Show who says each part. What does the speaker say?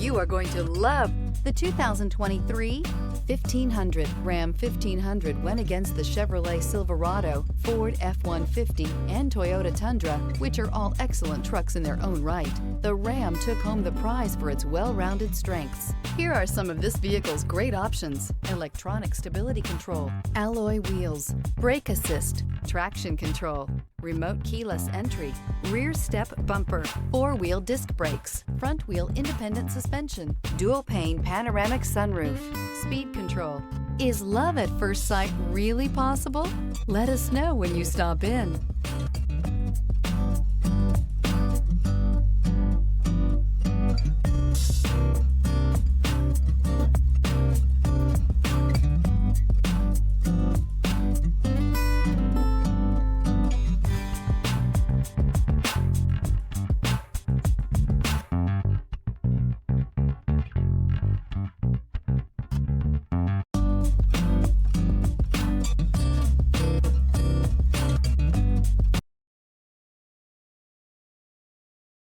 Speaker 1: You are going to love the 2023 1500. Ram 1500 went against the Chevrolet Silverado, Ford F-150, and Toyota Tundra, which are all excellent trucks in their own right. The Ram took home the prize for its well-rounded strengths. Here are some of this vehicle's great options: electronic stability control, alloy wheels, brake assist, traction control, remote keyless entry, rear step bumper, four-wheel disc brakes, front wheel independent suspension, dual pane panoramic sunroof, speed control. Is love at first sight really possible? Let us know when you stop in.